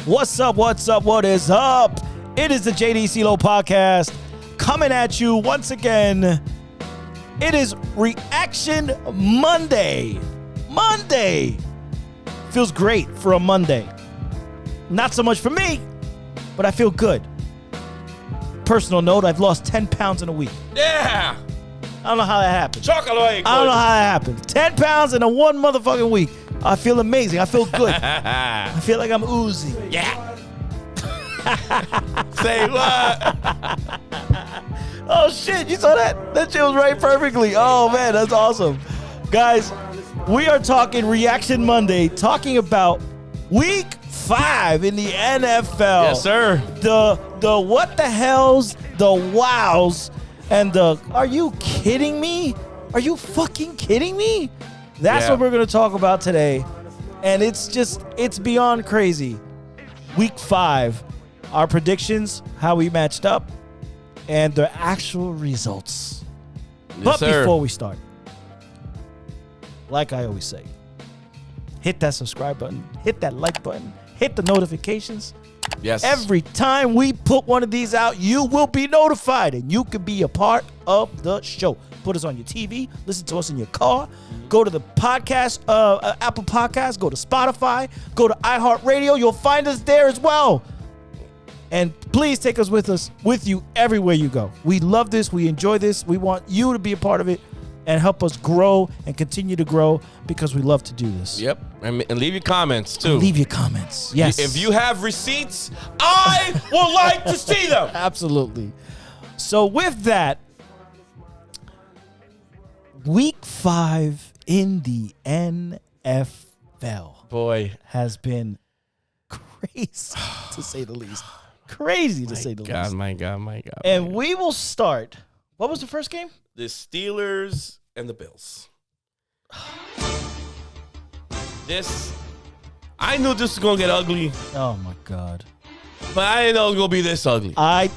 What's up? What's up? What is up? It is the JD CeeLo podcast coming at you once again. It is Reaction Monday. Monday. Feels great for a Monday. Not so much for me, but I feel good. Personal note, I've lost 10 pounds in a week. Yeah. I don't know how that happened. Chocolate. I don't know how that happened. 10 pounds in a one motherfucking week. I feel amazing. I feel good. I feel like I'm oozing. Yeah. Say what? Oh, shit. You saw that? That shit was right perfectly. Oh, man. That's awesome. Guys, we are talking Reaction Monday, talking about Week 5 in the NFL. Yes, sir. The what the hells, the wows, and the are you kidding me? Are you fucking kidding me? That's what we're going to talk about today. And it's beyond crazy. Week 5, our predictions, how we matched up, and the actual results. Yes, But sir. before we start, like I always say, hit that subscribe button, hit that like button, hit the notifications. Yes. Every time we put one of these out, you will be notified, and you can be a part of the show. Put us on your TV, listen to us in your car, go to the podcast, Apple Podcasts, go to Spotify, go to iHeartRadio. You'll find us there as well. And please take us with you everywhere you go. We love this. We enjoy this. We want you to be a part of it and help us grow and continue to grow because we love to do this. Yep. And leave your comments, too. Leave your comments. Yes. If you have receipts, I would like to see them. Absolutely. So with that, Week 5 in the NFL Boy. has been crazy, to say the least. Crazy, to say the least. My God. And we will start. What was the first game? The Steelers and the Bills. I knew this was going to get ugly, Oh, my God. but I didn't know it was going to be this ugly. I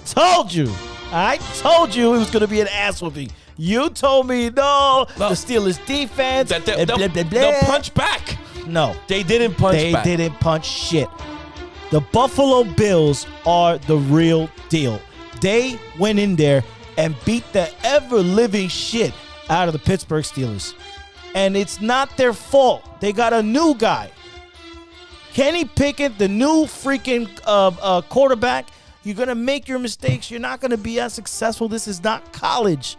told you it was going to be an ass whooping. You told me, no, the Steelers defense, That and blah, blah, blah. they'll punch back. No. They didn't punch back. They didn't punch shit. The Buffalo Bills are the real deal. They went in there and beat the ever-living shit out of the Pittsburgh Steelers. And it's not their fault. They got a new guy. Kenny Pickett, the new freaking quarterback. You're going to make your mistakes. You're not going to be as successful. This is not college.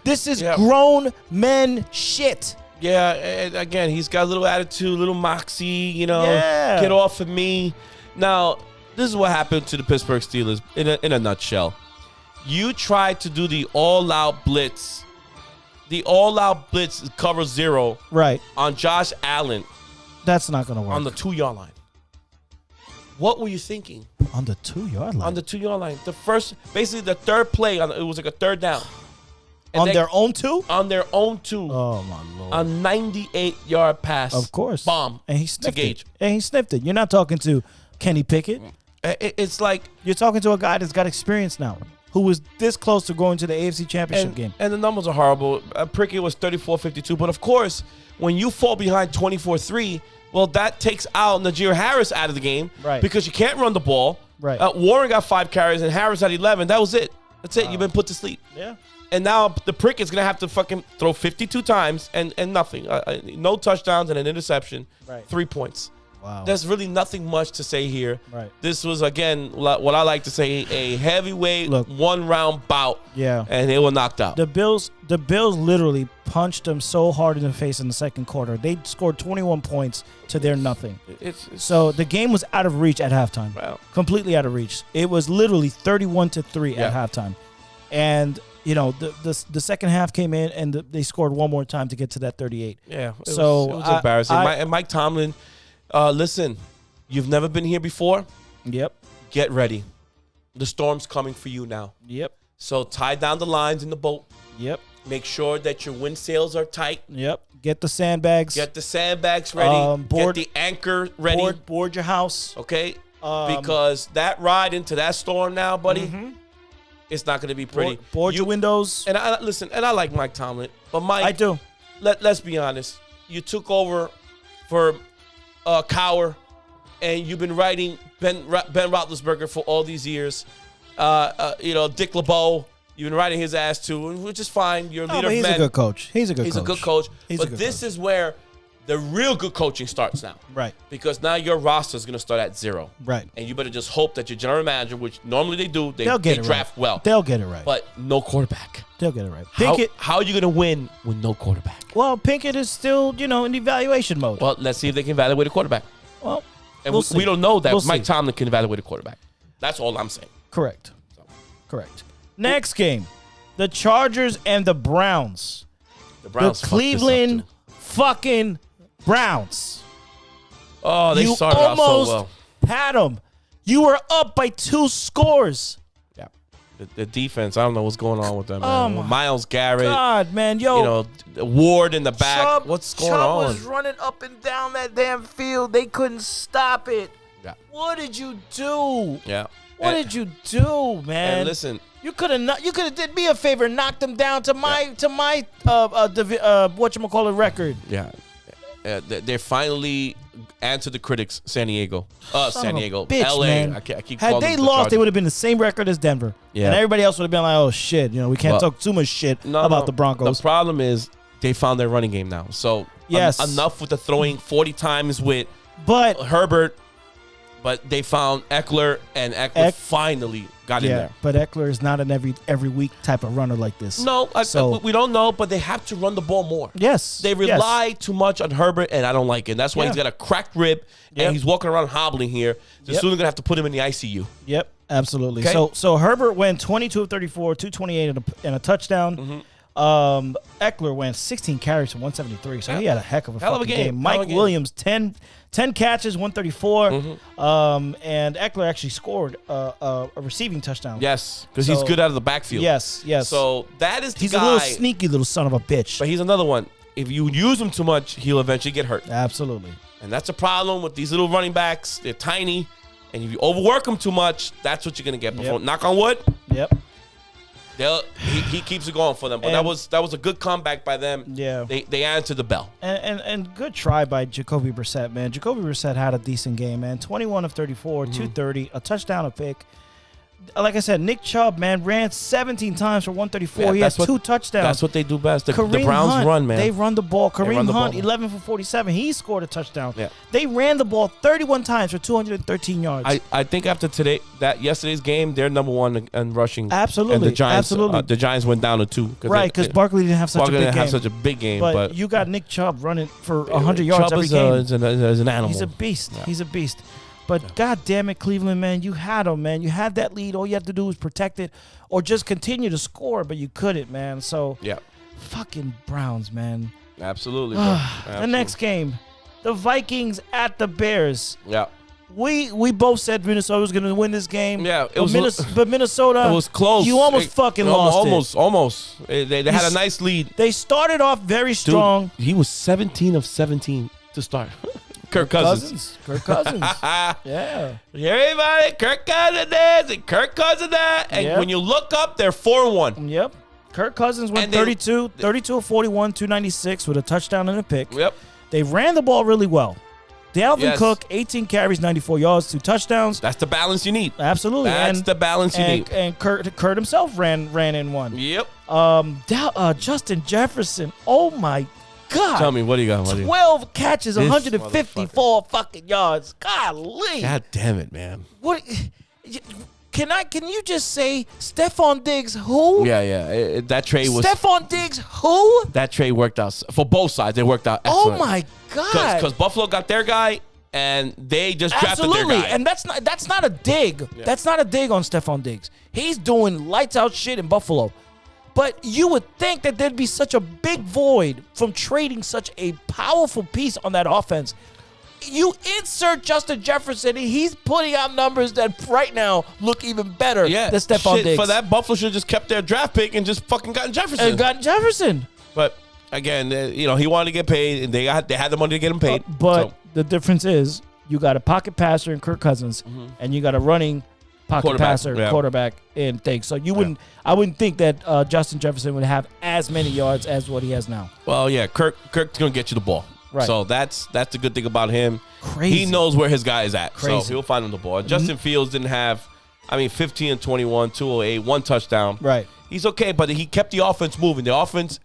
This is grown men shit. Yeah, and again, he's got a little attitude, a little moxie, Yeah. Get off of me. Now, this is what happened to the Pittsburgh Steelers in a nutshell. You tried to do the all-out blitz. The all-out blitz is cover zero Right. on Josh Allen That's not going to work. on the 2-yard line. What were you thinking? On the 2-yard line? On the 2-yard line. Basically the third play, it was like a third down. And On their own 2? On their own 2. Oh, my Lord. A 98-yard pass. Of course. Bomb. And he sniffed to Gage. it. And he sniffed it. You're not talking to Kenny Pickett. It's like You're talking to a guy that's got experience now, who was this close to going to the AFC Championship game. And the numbers are horrible. Prickett was 34-52. But, of course, when you fall behind 24-3, well, that takes out Najee Harris out of the game. Right. Because you can't run the ball. Right. Warren got 5 carries and Harris had 11. That was it. That's it. You've been put to sleep. Yeah. And now the Prickett's going to have to fucking throw 52 times and nothing. No touchdowns and an interception. Right. 3 points. Wow. There's really nothing much to say here. Right. This was, again, what I like to say, a heavyweight Look. one-round bout. Yeah. And they were knocked out. The Bills literally punched them so hard in the face in the second quarter. They scored 21 points to their nothing. So the game was out of reach at halftime. Wow. Completely out of reach. It was literally 31-3 at halftime. And the second half came in and they scored one more time to get to that 38. Yeah. It So was embarrassing. And Mike Tomlin, listen, you've never been here before. Yep. Get ready. The storm's coming for you now. Yep. So tie down the lines in the boat. Yep. Make sure that your wind sails are tight. Yep. Get the sandbags. Get the sandbags ready. Get the anchor ready. Board your house. Okay? Because that ride into that storm now, buddy, it's not going to be pretty. Board your windows. And I like Mike Tomlin. But Mike, I do. Let's be honest. You took over for Cowher and you've been writing Ben Roethlisberger for all these years. Dick LeBeau, you've been writing his ass too, which is fine. You're a leader of men. He's a good coach. He's a good coach. But this is where the real good coaching starts now. Right. Because now your roster is going to start at 0. Right. And you better just hope that your general manager, which normally they do, they draft well. They'll get it right. But no quarterback. They'll get it right. How are you going to win with no quarterback? Well, Pinkett is still, in evaluation mode. Well, let's see if they can evaluate a quarterback. Well, and we don't know that Mike Tomlin can evaluate a quarterback. That's all I'm saying. Correct. Correct. Next game, the Chargers and the Browns. The Cleveland fucking Browns. Oh, they started off so well. Had them. You were up by 2 scores. Yeah. The defense, I don't know what's going on with them. Oh, man. Myles Garrett. God, man. Yo. Ward in the back. What's going on? Chubb was running up and down that damn field. They couldn't stop it. Yeah. What did you do? Yeah. What did you do, man? And listen, you could have did me a favor, and knocked them down to my whatchamacallit record. Yeah. They're finally answered the critics. San Diego, bitch, LA. Man. I keep Had they lost, they would have been the same record as Denver. Yeah. And everybody else would have been like, "Oh shit, we can't talk too much shit about the Broncos." The problem is they found their running game now. So yes, enough with the throwing 40 times with Herbert. But they found Eckler, and Eckler finally got in there. But Eckler is not an every week type of runner like this. No, we don't know, but they have to run the ball more. Yes. They rely too much on Herbert, and I don't like it. That's why he's got a cracked rib, and he's walking around hobbling here. So soon they're going to have to put him in the ICU. Yep, absolutely. Okay? So Herbert went 22 of 34, 228 and a touchdown. Mm-hmm. Eckler went 16 carries for 173, so he had a heck of a game. Mike Williams, 10 catches, 134. Mm-hmm. And Eckler actually scored a receiving touchdown. Yes, because he's good out of the backfield. Yes. So that is the he's guy. He's a little sneaky little son of a bitch. But he's another one. If you use him too much, he'll eventually get hurt. Absolutely. And that's a problem with these little running backs. They're tiny. And if you overwork them too much, that's what you're going to get. Before, knock on wood. Yep. He keeps it going for them, but that was a good comeback by them. Yeah, they answered the bell. And good try by Jacoby Brissett, man. Jacoby Brissett had a decent game, man. 21 of 34, 230, a touchdown, a pick. Like I said, Nick Chubb, man, ran 17 times for 134. Yeah, he had 2 touchdowns. That's what they do best. The Browns Hunt, run, man. They run the ball. Kareem Hunt, 11 for 47. He scored a touchdown. Yeah. They ran the ball 31 times for 213 yards. I think after yesterday's game, they're number 1 in rushing. Absolutely. And the Giants went down to 2. Right, because Barkley didn't have such a big game. But you got Nick Chubb running for 100 yards every game. Is an animal. He's a beast. Yeah. He's a beast. But God damn it, Cleveland, man, you had them, man. You had that lead. All you have to do is protect it or just continue to score, but you couldn't, man. So, fucking Browns, man. Absolutely, bro. The next game, the Vikings at the Bears. Yeah. We both said Minnesota was going to win this game. Yeah, but Minnesota, it was close. You almost fucking lost it. Almost. They had a nice lead. They started off very strong. Dude, he was 17 of 17 to start. Kirk Cousins. Yeah. Everybody, Kirk Cousins this and Kirk Cousins that. And when you look up, they're 4-1. Yep. Kirk Cousins went 32 of 41, 296 with a touchdown and a pick. Yep. They ran the ball really well. Dalvin Cook, 18 carries, 94 yards, 2 touchdowns. That's the balance you need. Absolutely. That's the balance you need. And Kurt himself ran in one. Yep. Justin Jefferson, oh my God. Tell me, what do you got? 12 catches, 154 fucking yards. Golly. God damn it, man. What? Can you just say Stephon Diggs who? Yeah. That trade was... Stephon Diggs who? That trade worked out. For both sides, it worked out excellent. Oh, my God. Because Buffalo got their guy, and they just drafted their guy. And that's not a dig. Yeah. That's not a dig on Stephon Diggs. He's doing lights-out shit in Buffalo. But you would think that there'd be such a big void from trading such a powerful piece on that offense. You insert Justin Jefferson, and he's putting out numbers that right now look even better than Stephon Diggs. For that, Buffalo should have just kept their draft pick and just fucking gotten Jefferson. But again, he wanted to get paid, and they had the money to get him paid. But the difference is you got a pocket passer in Kirk Cousins, and you got a running quarterback in things. So I wouldn't think that Justin Jefferson would have as many yards as what he has now. Well, yeah, Kirk's gonna get you the ball. Right. So that's the good thing about him. Crazy. He knows where his guy is at. Crazy. So he'll find him the ball. Justin Fields didn't have, 15 and 21, 208, 1 touchdown. Right. He's okay, but he kept the offense moving. The offense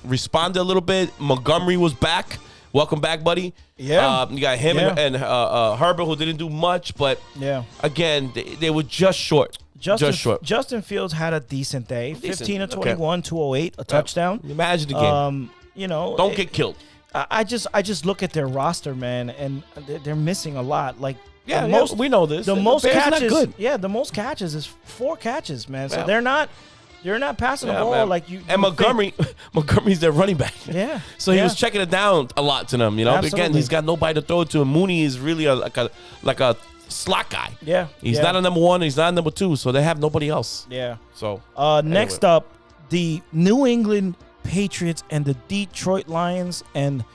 responded a little bit. Montgomery was back. Welcome back, buddy. Yeah. You got him and Herbert, who didn't do much, but again, they were just short. Just short. Justin Fields had a decent day. 15 of 21, 208, a touchdown. Imagine the game. Don't get killed. I just look at their roster, man, and they're missing a lot. Like, we know this. The most Bears catches, not good. yeah, the most catches is 4 catches, man. So they're not passing the ball man. like you. And Montgomery's their running back. Yeah. So he was checking it down a lot to them. But again, Absolutely. he's got nobody to throw it to. And Mooney is really like a slot guy. Yeah. He's not a number 1. He's not a number 2. So they have nobody else. Yeah. So next up, the New England Patriots and the Detroit Lions, and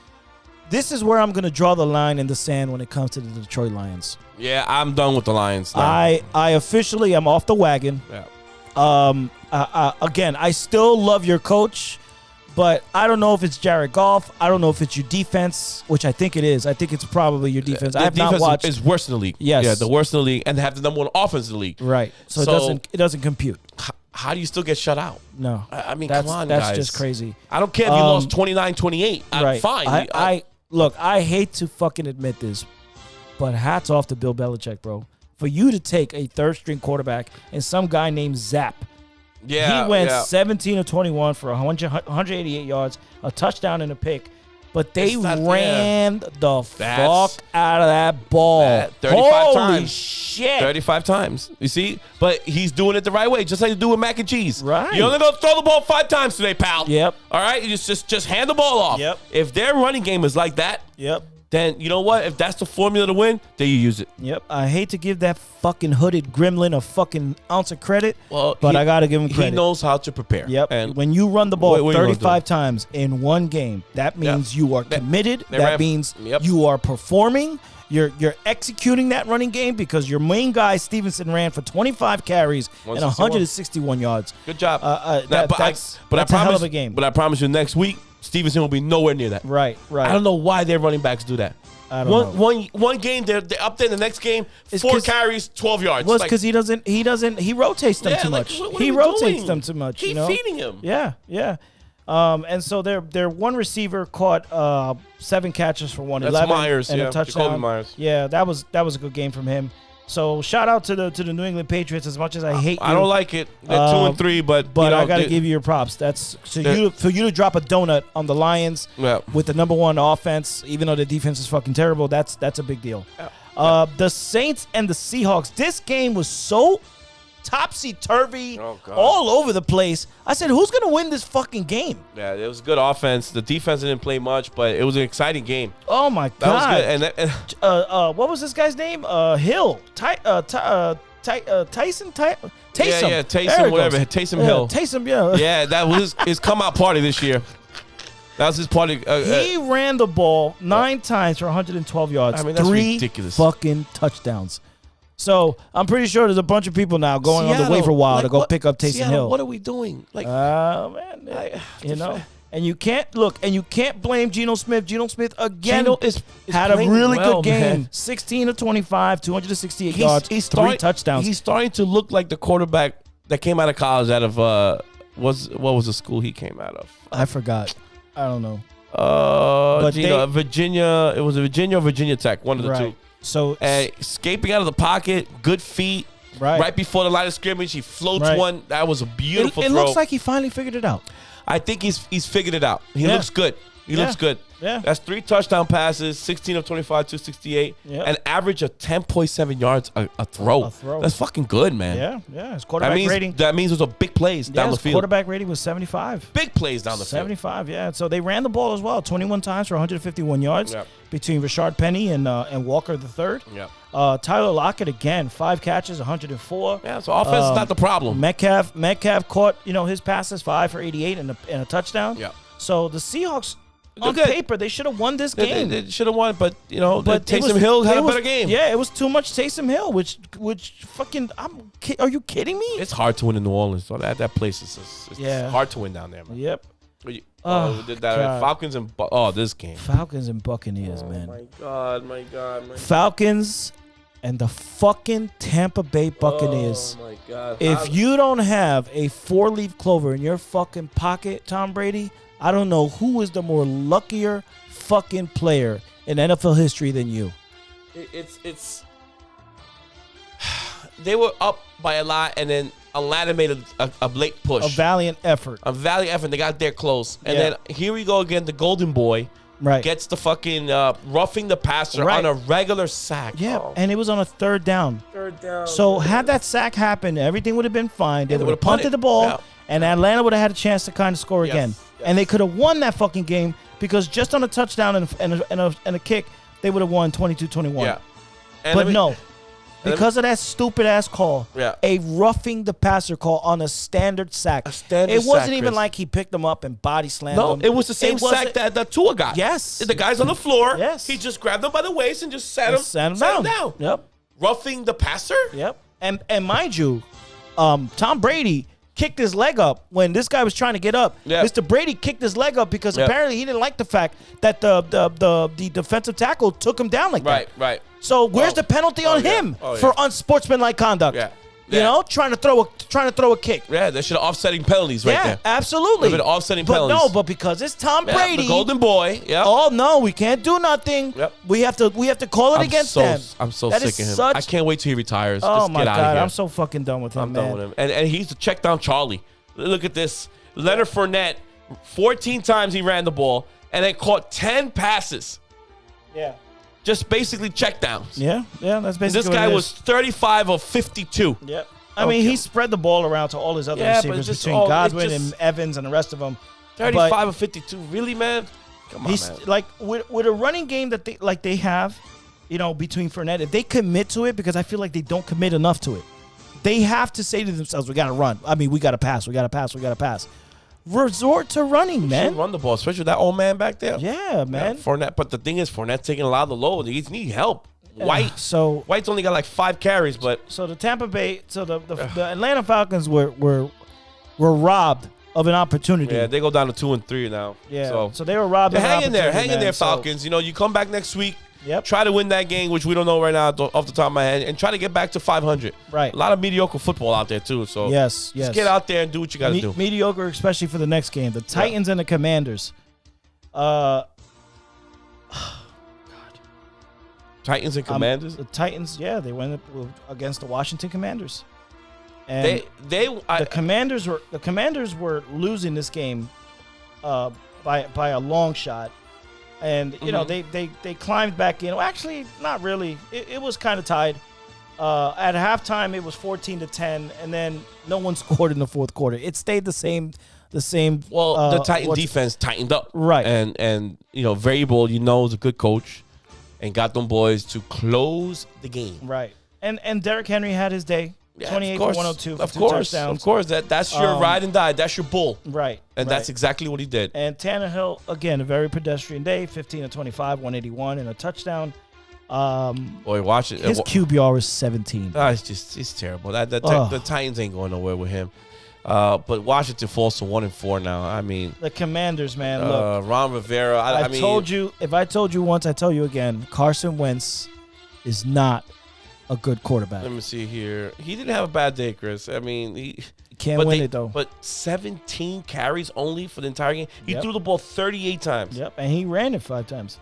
this is where I'm going to draw the line in the sand when it comes to the Detroit Lions. Yeah, I'm done with the Lions now. I officially am off the wagon. Yeah. Again, I still love your coach, but I don't know if it's Jared Goff. I don't know if it's your defense, which I think it is. I think it's probably your defense. I have not watched. Is worse in the league. Yes. Yeah, the worst in the league, and they have the number 1 offense in the league. Right. So it doesn't compute. How do you still get shut out? No. I mean, come on, that's guys. just crazy. I don't care if you lost 29-28. Right. Fine. Look, I hate to fucking admit this, but hats off to Bill Belichick, bro. For you to take a third-string quarterback and some guy named Zap. Yeah, he went 17 of 21 for 188 yards, a touchdown and a pick. But they ran the fuck out of that ball. 35 times. Holy shit. 35 times. You see? But he's doing it the right way, just like you do with mac and cheese. Right. You're only going to throw the ball 5 times today, pal. Yep. All right? You just hand the ball off. Yep. If their running game is like that, then you know what? If that's the formula to win, then you use it. Yep. I hate to give that fucking hooded gremlin a fucking ounce of credit, but I got to give him credit. He knows how to prepare. Yep. And when you run the ball what 35 times in one game, that means you are committed. That means you are performing. You're executing that running game because your main guy, Stevenson, ran for 25 carries and 161 yards. Good job. That's a hell of a game. But I promise you, next week, Stevenson will be nowhere near that. Right. I don't know why their running backs do that. I don't know. One game they're up there. The next game, 4 carries, 12 yards. Well, it's because he rotates them too much. He rotates them too much. Keep feeding him. Yeah. And so their one receiver caught 7 catches for 111 Myers, and a touchdown. Jacoby Myers. Yeah, that was a good game from him. So shout out to the New England Patriots. As much as I hate, I don't like it. They're 2-3, but I got to give you your props. That's for you to drop a donut on the Lions with the number 1 offense, even though the defense is fucking terrible. That's a big deal. The Saints and the Seahawks. This game was so topsy-turvy, all over the place. I said, who's going to win this fucking game? Yeah, it was good offense. The defense didn't play much, but it was an exciting game. Oh, my God. That was good. What was this guy's name? Hill. Tyson? Taysom. Yeah, Taysom, whatever. Taysom Hill. Taysom, yeah. Yeah, that was his come-out party this year. That was his party. He ran the ball 9 times for 112 yards. I mean, that's 3 ridiculous. fucking touchdowns. So I'm pretty sure there's a bunch of people now going on the waiver wire to go pick up Taysom Hill. What are we doing? Man, and you can't blame Geno Smith. Geno Smith again had a really good game. Man. 16 of 25, 268 yards, 3 touchdowns. He's starting to look like the quarterback that came out of college what was the school he came out of? I forgot. I don't know. Virginia. It was Virginia or Virginia Tech, one of the two. So escaping out of the pocket, good feet. Right before the line of scrimmage, he floats one. That was a beautiful throw. It looks like he finally figured it out. I think he's figured it out. He looks good. He looks good. Yeah. That's 3 touchdown passes, 16 of 25, 268, an average of 10.7 yards a throw. That's fucking good, man. Yeah. His quarterback rating. That means it was a big plays down the field. His quarterback rating was 75. Big plays down the field. 75, yeah. So they ran the ball as well, 21 times for 151 yards between Rashard Penny and Walker III. Yeah. Tyler Lockett again, 5 catches, 104. Yeah, so offense is not the problem. Metcalf caught his passes, 5 for 88 and a touchdown. Yeah. So the Seahawks. On paper, they should have won this game. They should have won, but Taysom Hill had a better game. Yeah, it was too much Taysom Hill, which fucking. Are you kidding me? It's hard to win in New Orleans. So that place is hard to win down there, man. Yep. We did that. God. Falcons and this game. Falcons and Buccaneers, man. My God. Falcons and the fucking Tampa Bay Buccaneers. Oh my God. If you don't have a 4-leaf clover in your fucking pocket, Tom Brady, I don't know who is the more luckier fucking player in NFL history than you. It's they were up by a lot, and then Atlanta made a late push. A valiant effort. They got there close. And Yeah. then here we go again. The Golden Boy gets the fucking roughing the passer on a regular sack. Yeah, Oh. and it was on a third down. So had that sack happened, everything would have been fine. They would have punted the ball, and Atlanta would have had a chance to kind of score again. And they could have won that fucking game because just on a touchdown and a kick, they would have won 22-21. Yeah. But no. Because of that stupid-ass call, Yeah. a roughing the passer call on a standard sack. It wasn't even like he picked them up and body slammed them. No, it was the same sack that Tua got. Yes. The guy's on the floor. Yes. He just grabbed him by the waist and just sat him down. Yep. Roughing the passer? Yep. And mind you, Tom Brady kicked his leg up when this guy was trying to get up. Yep. Mr. Brady kicked his leg up because apparently he didn't like the fact that the defensive tackle took him down like that. Right. So where's the penalty on him for unsportsmanlike conduct? Yeah. You know, trying to throw a kick. Yeah, they should have offsetting penalties right there. Absolutely. They've been offsetting but penalties. No, but because it's Tom Brady, the Golden Boy. Yeah. Oh no, we can't do nothing. Yep. We have to call it against them. I'm so That sick is of him. I can't wait till he retires. Oh Just my get out of God, here. I'm so fucking done with him, I'm man. done with him. And he's the check down Charlie. Look at this. Leonard Fournette, 14 times he ran the ball and then caught 10 passes. Yeah. Just basically check downs. Yeah, that's basically This guy was 35 of 52. Yep. I mean, he spread the ball around to all his other receivers between Godwin and Evans and the rest of them. 35 of 52. Really, man? Come on, man. Like, with a running game that they have, you know, between Fournette, if they commit to it, because I feel like they don't commit enough to it, they have to say to themselves, we got to run. I mean, we got to pass. Resort to running, man. Run the ball, especially with that old man back there. Yeah, man. Yeah, Fournette. But the thing is, Fournette's taking a lot of the load. He needs help. White's only got like 5 carries, but so the Tampa Bay, the Atlanta Falcons were robbed of an opportunity. Yeah, they go down to 2 and 3 now. Yeah, so they were robbed. Hang in there, Falcons. You know, you come back next week. Yep. Try to win that game, which we don't know right now off the top of my head, and try to get back to 500. Right. A lot of mediocre football out there too. So yes, just get out there and do what you got to do. Mediocre, especially for the next game, the Titans and the Commanders. Titans and Commanders. The Titans, they went up against the Washington Commanders, and the Commanders were losing this game by a long shot. And, you know, they climbed back in. Well, actually, not really. It was kind of tied. At halftime, it was 14-10, and then no one scored in the fourth quarter. It stayed the same. Well, the Titan defense tightened up. Right. And you know, Vrabel, is a good coach and got them boys to close the game. Right. And Derrick Henry had his day. 28 for 102 for 2 touchdowns. Of course. That's your ride and die. That's your bull. Right. And that's exactly what he did. And Tannehill, again, a very pedestrian day, 15-25, 181, and a touchdown. Boy, watch it. His QBR is 17. It's terrible. The Titans ain't going nowhere with him. But Washington falls to 1-4 now. I mean, the Commanders, man. Look, Ron Rivera. I mean, told you. If I told you once, I tell you again. Carson Wentz is not a good quarterback. Let me see here. He didn't have a bad day, Chris. I mean, he can't win it though. But 17 carries only for the entire game. He threw the ball 38 times. Yep, and he ran it 5 times.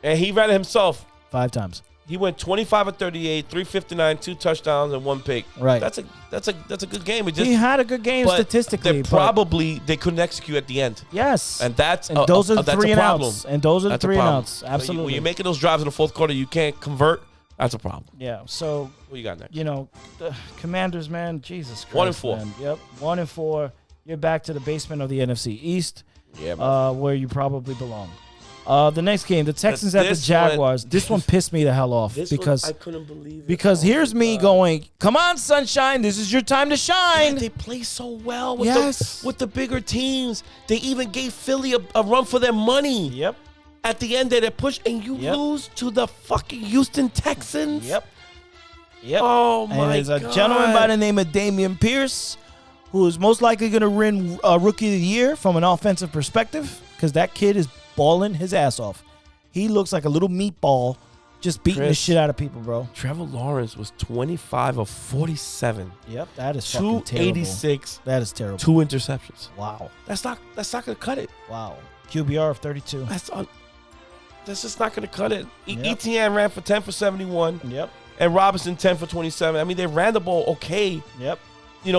And he ran it himself 5 times. He went 25 of 38, 359, 2 touchdowns, and 1 pick. Right. That's a good game. He had a good game statistically. They couldn't execute at the end. Yes. And those are the 3 and problem. outs. And those are the 3 and outs. Absolutely. When you're making those drives in the fourth quarter, you can't convert. That's a problem. Yeah. So what you got next? You know, the Commanders, man. Jesus Christ. 1-4. Man. Yep. 1-4. You're back to the basement of the NFC East. Yeah. Where you probably belong. The next game, the Texans at the Jaguars. This one pissed me the hell off because I couldn't believe it. Because here's me going, "Come on, sunshine! This is your time to shine." Yeah, they play so well with the bigger teams. They even gave Philly a run for their money. Yep. At the end of their push, and you lose to the fucking Houston Texans. Yep. Oh my God! And there's a gentleman by the name of Damian Pierce who is most likely going to win Rookie of the Year from an offensive perspective, because that kid is balling his ass off. He looks like a little meatball just beating the shit out of people, bro. Trevor Lawrence was 25 of 47. Yep, that is fucking terrible. 286. That is terrible. 2 interceptions. Wow. That's not going to cut it. Wow. QBR of 32. That's just not going to cut it. Yep. ETN ran for 10 for 71. Yep. And Robinson 10 for 27. I mean, they ran the ball okay. Yep.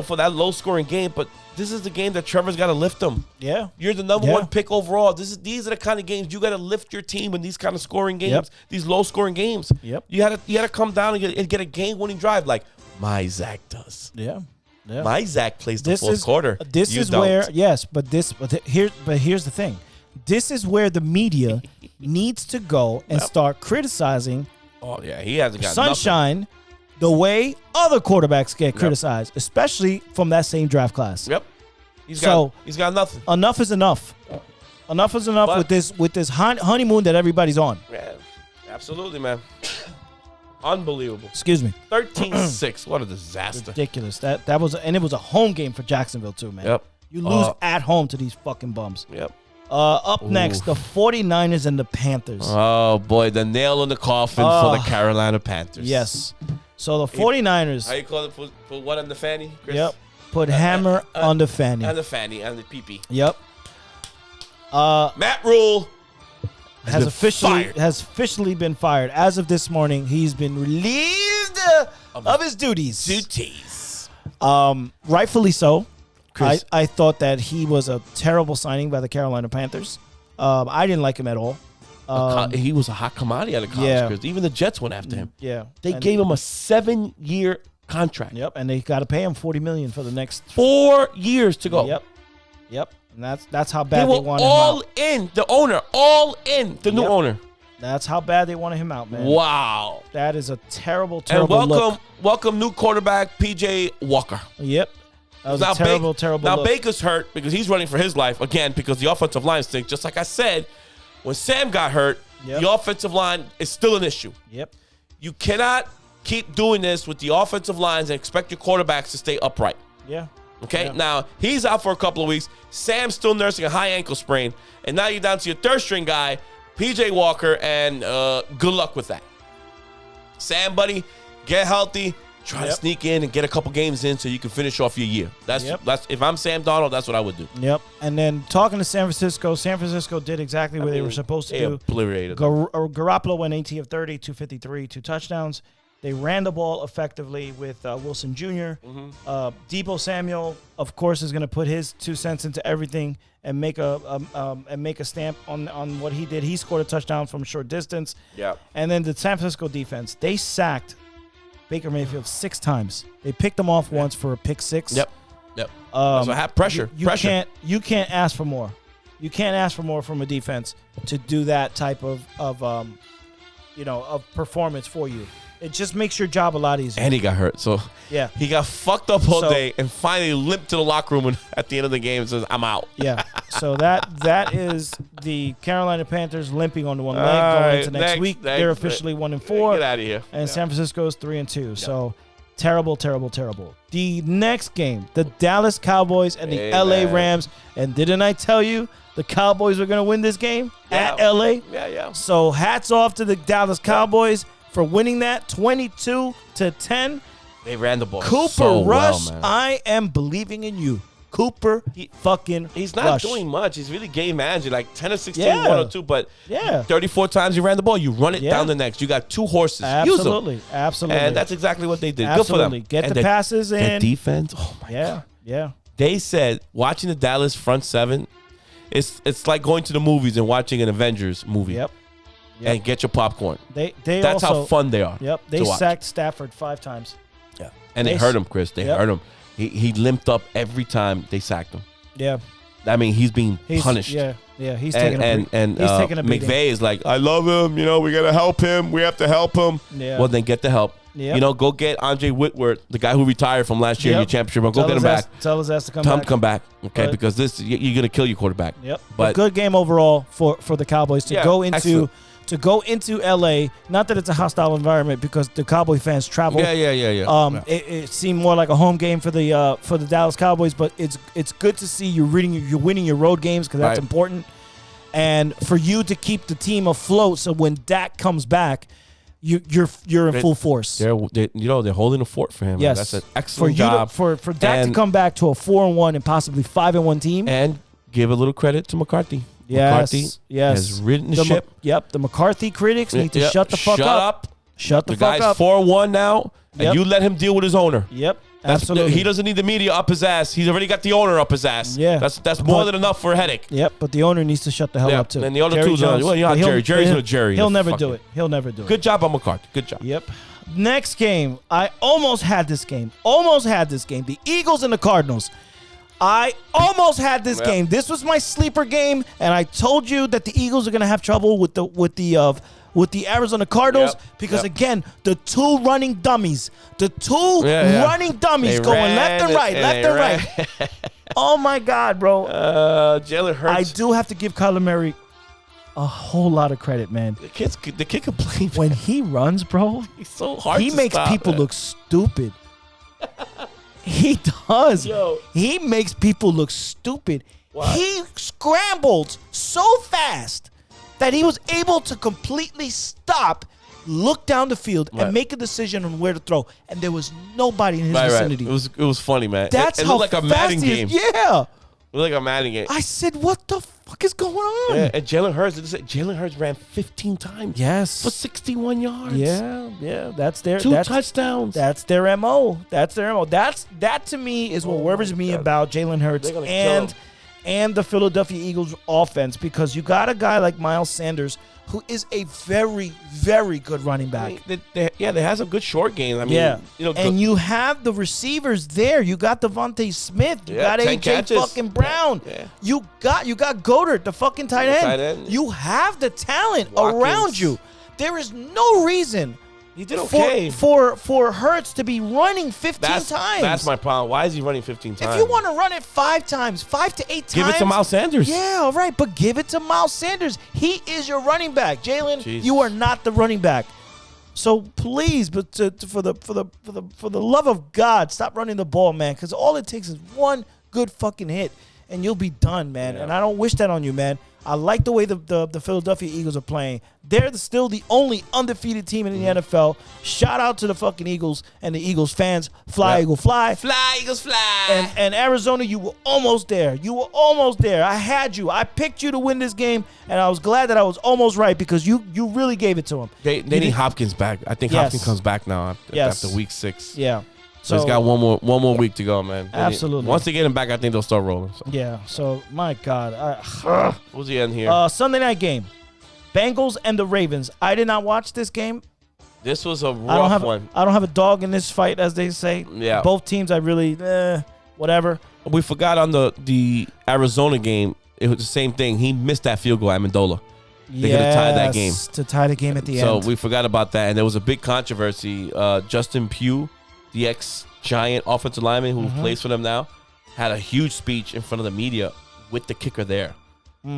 For that low-scoring game, but this is the game that Trevor's got to lift them. Yeah. You're the number one pick overall. These are the kind of games you got to lift your team in these kind of scoring games, these low-scoring games. Yep. You had to come down and get a game-winning drive like my Zach does. Yeah. Yeah. My Zach plays the fourth quarter. This is where here's the thing. This is where the media needs to go and start criticizing. Oh yeah, he hasn't got Sunshine. Nothing. The way other quarterbacks get criticized, especially from that same draft class. Yep. He's got nothing. Enough is enough. Enough is enough with this honeymoon that everybody's on. Yeah, absolutely, man. Unbelievable. Excuse me. 13-6. What a disaster. Ridiculous. That was and it was a home game for Jacksonville too, man. Yep. You lose at home to these fucking bums. Yep. Up next, the 49ers and the Panthers. Oh boy, the nail in the coffin for the Carolina Panthers. Yes. So the 49ers. How you call it? Put what on the fanny, Chris? Yep. Put hammer on the fanny. On the fanny, on the pee-pee. Yep. Matt Rule has officially been fired. As of this morning, he's been relieved of his duties. Rightfully so. I thought that he was a terrible signing by the Carolina Panthers. I didn't like him at all. He was a hot commodity out of college. Chris. Even the Jets went after him. Yeah, they gave him a 7-year contract. Yep, and they got to pay him $40 million for the next 4 years to go. Yep, and that's how bad they wanted him all out. in. The owner, all in. The new owner. That's how bad they wanted him out, man. Wow, that is a terrible look. Welcome new quarterback PJ Walker. Yep. That was a terrible look. Now Baker's hurt because he's running for his life again because the offensive line stinks. Just like I said, when Sam got hurt, the offensive line is still an issue. Yep. You cannot keep doing this with the offensive lines and expect your quarterbacks to stay upright. Yeah. Okay? Yeah. Now, he's out for a couple of weeks. Sam's still nursing a high ankle sprain. And now you're down to your third string guy, PJ Walker, and good luck with that. Sam, buddy, get healthy. Try to sneak in and get a couple games in so you can finish off your year. That's if I'm Sam Darnold, that's what I would do. Yep. And then talking to San Francisco did exactly what they were supposed to do. Obliterated. Garoppolo went 18 of 30, 253, 2 touchdowns. They ran the ball effectively with Wilson Jr. Deebo Samuel, of course, is going to put his 2 cents into everything and make a stamp on what he did. He scored a touchdown from a short distance. Yeah. And then the San Francisco defense, they sacked Baker Mayfield 6 times. They picked him off once for a pick 6. Yep. So have pressure. You can't ask for more. You can't ask for more from a defense to do that type of performance for you. It just makes your job a lot easier. And he got hurt. So he got fucked up all day and finally limped to the locker room at the end of the game and says, I'm out. Yeah. So that is the Carolina Panthers limping on one leg going into next week. They're officially 1-4. Get out of here. And San Francisco is 3-2. So terrible. The next game, the Dallas Cowboys and the LA Rams. And didn't I tell you the Cowboys were going to win this game at LA? Yeah. So hats off to the Dallas Cowboys for winning that 22-10. They ran the ball. Cooper Rush, man. I am believing in you. Cooper He's not doing much. He's really game managing, like 10 of 16, 102, but 34 times you ran the ball. You run it down the next. You got 2 horses. Absolutely. Use them. And that's exactly what they did. Absolutely. Good for them. Get the passes in. The defense, oh my God. Yeah. They said, watching the Dallas front 7, it's like going to the movies and watching an Avengers movie. Yep. And get your popcorn. That's how fun they are. Yep. They sacked Stafford 5 times. Yeah. And they hurt him, Chris. They hurt him. He limped up every time they sacked him. Yeah. I mean, he's being punished. Yeah. He's taking a beating. McVay is like, I love him. We got to help him. We have to help him. Yeah. Well, then get the help. Yep. Go get Andre Whitworth, the guy who retired from last year in your championship. Go get him back. Tell his ass to come back. Okay, because you're going to kill your quarterback. Yep. But good game overall for the Cowboys to go into to go into LA. Not that it's a hostile environment because the Cowboy fans travel. Yeah. It seemed more like a home game for the Dallas Cowboys, but it's good to see you're winning your road games because that's important, and for you to keep the team afloat. So when Dak comes back, you're in full force. They're holding the fort for him. Yes, that's an excellent job for Dak to come back to a 4-1 and possibly 5-1 team. And give a little credit to McCarthy. Yes, McCarthy has ridden the ship. The McCarthy critics need to shut the fuck up. Shut the fuck up. The guy's 4-1 now, and you let him deal with his owner. Yep, absolutely. He doesn't need the media up his ass. He's already got the owner up his ass. Yeah. That's more than enough for a headache. Yep, but the owner needs to shut the hell up, too. And the owner, too. Jerry's no Jerry. He'll never do it. Good job on McCarthy. Good job. Yep. Next game. I almost had this game. The Eagles and the Cardinals. I almost had this game. This was my sleeper game, and I told you that the Eagles are going to have trouble with the Arizona Cardinals because again, the two running dummies going left and right. Oh my God, bro! Jalen Hurts. I do have to give Kyler Murray a whole lot of credit, man. The kid can play. When he runs, bro, he's so hard. He makes people look stupid. He does. Yo. He makes people look stupid. What? He scrambled so fast that he was able to completely stop, look down the field, and make a decision on where to throw. And there was nobody in his vicinity. It was funny, man. That's it how looked like a Madden game. Yeah. It looked like a Madden game. I said, what the fuck is going on? Yeah, and Jalen Hurts ran 15 times. Yes. For 61 yards. Yeah. That's their two touchdowns. That's their MO. That to me is what worries me about Jalen Hurts and the Philadelphia Eagles offense, because you got a guy like Miles Sanders who is a very, very good running back. They have some good short game. I mean, and you have the receivers there. You got Devontae Smith. You got AJ fucking Brown. Yeah. You got Goddard, the fucking tight end. You have the talent around you. There is no reason he did okay for Hurts to be running 15 times. That's my problem. Why is he running 15 times? If you want to run it 5 times, 5 to 8 times, give it to Miles Sanders. Yeah, all right, but give it to Miles Sanders. He is your running back, Jalen. You are not the running back. So please, but for the love of God, stop running the ball, man. Because all it takes is one good fucking hit, and you'll be done, man. Yeah. And I don't wish that on you, man. I like the way the Philadelphia Eagles are playing. They're still the only undefeated team in the NFL. Shout out to the fucking Eagles and the Eagles fans. Fly, Eagle, fly. Fly, Eagles, fly. And Arizona, you were almost there. I had you. I picked you to win this game, and I was glad that I was almost right because you really gave it to them. They need Hopkins back. I think Hopkins comes back now after week 6. Yeah. So he's got one more week to go, man. Absolutely. Once they get him back, I think they'll start rolling. So. Yeah. So, my God. What's the end here? Sunday night game. Bengals and the Ravens. I did not watch this game. This was a rough one. I don't have a dog in this fight, as they say. Yeah. Both teams, I really, whatever. We forgot on the Arizona game, it was the same thing. He missed that field goal at Amendola. They could have tied that game. To tie the game at the end. So we forgot about that. And there was a big controversy. Justin Pugh, the ex-Giant offensive lineman who plays for them now, had a huge speech in front of the media with the kicker there.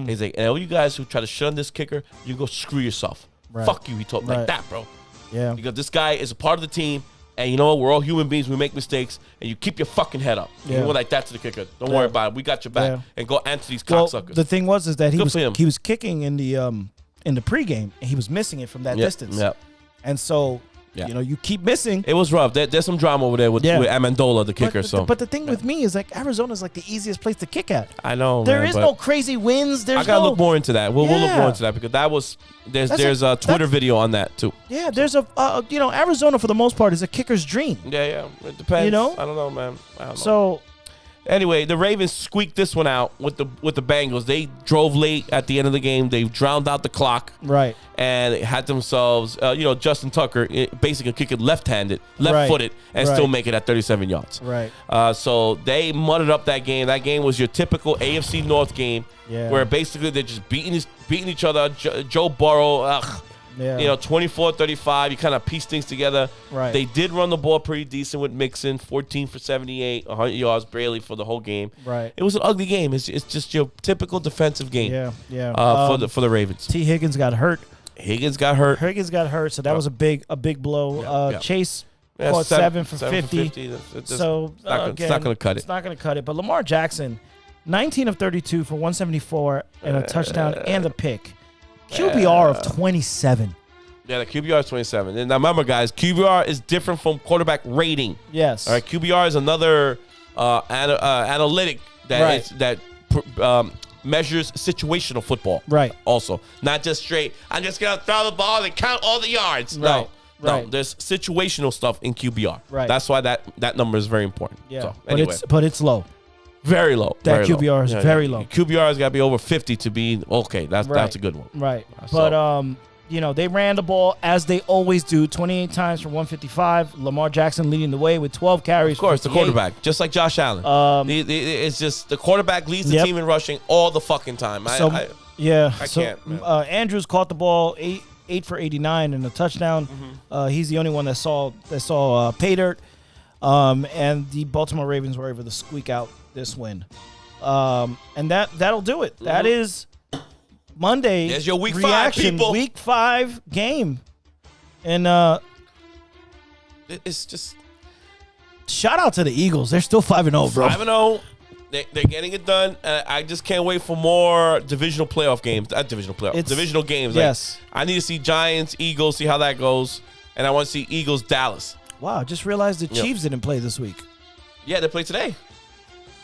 He's like, and all you guys who try to shut on this kicker, you go screw yourself. Right. Fuck you. He told me like that, bro. Yeah. Because this guy is a part of the team, and you know what? We're all human beings. We make mistakes, and you keep your fucking head up. Yeah. You go like that to the kicker. Don't worry about it. We got your back. Yeah. And go answer these cocksuckers. The thing is that he was kicking in the pregame, and he was missing it from that distance. Yep. And so, you keep missing. It was rough. There's some drama over there with Amendola, the kicker. But the thing with me is like Arizona's like the easiest place to kick at. I know. There is no crazy wins. I gotta look more into that. We'll look more into that because there's a Twitter video on that too. Yeah, there's Arizona for the most part is a kicker's dream. Yeah. It depends. I don't know, man. I don't know. So. Anyway, the Ravens squeaked this one out with the Bengals. They drove late at the end of the game. They drowned out the clock. Right. And they had themselves, Justin Tucker basically kick it left-handed, left-footed, and still make it at 37 yards. Right. So they mudded up that game. That game was your typical AFC North game where basically they're just beating each other. Joe Burrow, 24-35. You kind of piece things together. Right. They did run the ball pretty decent with Mixon, 14 for 78, 100 yards barely for the whole game. Right. It was an ugly game. It's just your typical defensive game. Yeah. For the Ravens. T. Higgins got hurt. Higgins got hurt. So that was a big blow. Chase caught 7 for 50. So it's not going to cut it. It's not going to cut it. But Lamar Jackson, 19 of 32 for 174 and a touchdown and a pick. QBR of 27. Yeah, the QBR is 27. And now remember, guys, QBR is different from quarterback rating. Yes. All right, QBR is another analytic that measures situational football. Right. Also, not just straight, I'm just going to throw the ball and count all the yards. Right. No, there's situational stuff in QBR. Right. That's why that number is very important. Yeah. So, anyway. But it's low. Very low. That QBR is very low. QBR has got to be over 50 to be okay. That's a good one. Right. But they ran the ball as they always do, 28 times for 155. Lamar Jackson leading the way with 12 carries. Of course, the quarterback, just like Josh Allen. It's just the quarterback leads the team in rushing all the fucking time. I can't. Andrews caught the ball 8 for 89 and a touchdown. He's the only one that saw pay dirt. And the Baltimore Ravens were able to squeak out this win. And that'll do it. That is Monday. There's your week reaction, 5, people. Week 5 game. And it's just shout out to the Eagles. They're still 5-0, bro. 5-0. They're getting it done. I just can't wait for more divisional games. Divisional games. Yes. I need to see Giants, Eagles, see how that goes. And I want to see Eagles, Dallas. Wow, I just realized the Chiefs didn't play this week. Yeah, they play today.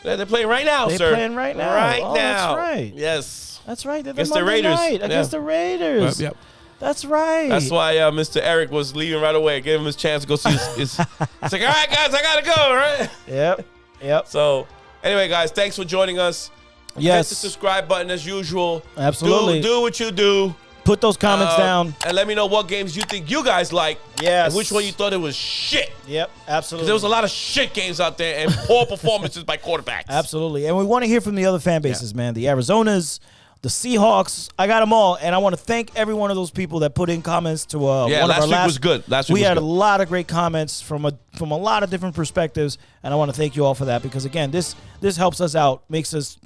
They're playing right now, sir. They're playing right now. Right now. That's right. Yes. That's right. They're against the Raiders. Against the Raiders. Yep. That's right. That's why Mr. Eric was leaving right away. Give him his chance to go see his it's like, all right, guys, I got to go, right? Yep. So, anyway, guys, thanks for joining us. Yes. Hit the subscribe button as usual. Absolutely. Do what you do. Put those comments down. And let me know what games you think you guys like. Yes. And which one you thought it was shit. Yep, absolutely. There was a lot of shit games out there and poor performances by quarterbacks. Absolutely. And we want to hear from the other fan bases, man. The Arizonas, the Seahawks. I got them all. And I want to thank every one of those people that put in comments to one of our last week was good. We had a lot of great comments from a lot of different perspectives. And I want to thank you all for that because, again, this helps us out, makes us,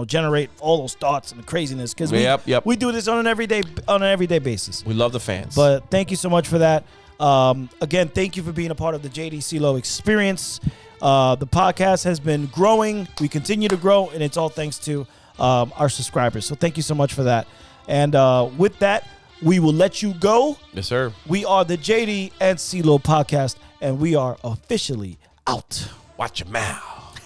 generate all those thoughts and the craziness because we do this on an everyday basis. We love the fans. But thank you so much for that. Again, thank you for being a part of the JD CeeLo experience. The podcast has been growing. We continue to grow, and it's all thanks to our subscribers. So thank you so much for that. And with that, we will let you go. Yes, sir. We are the JD and CeeLo podcast, and we are officially out. Watch your mouth.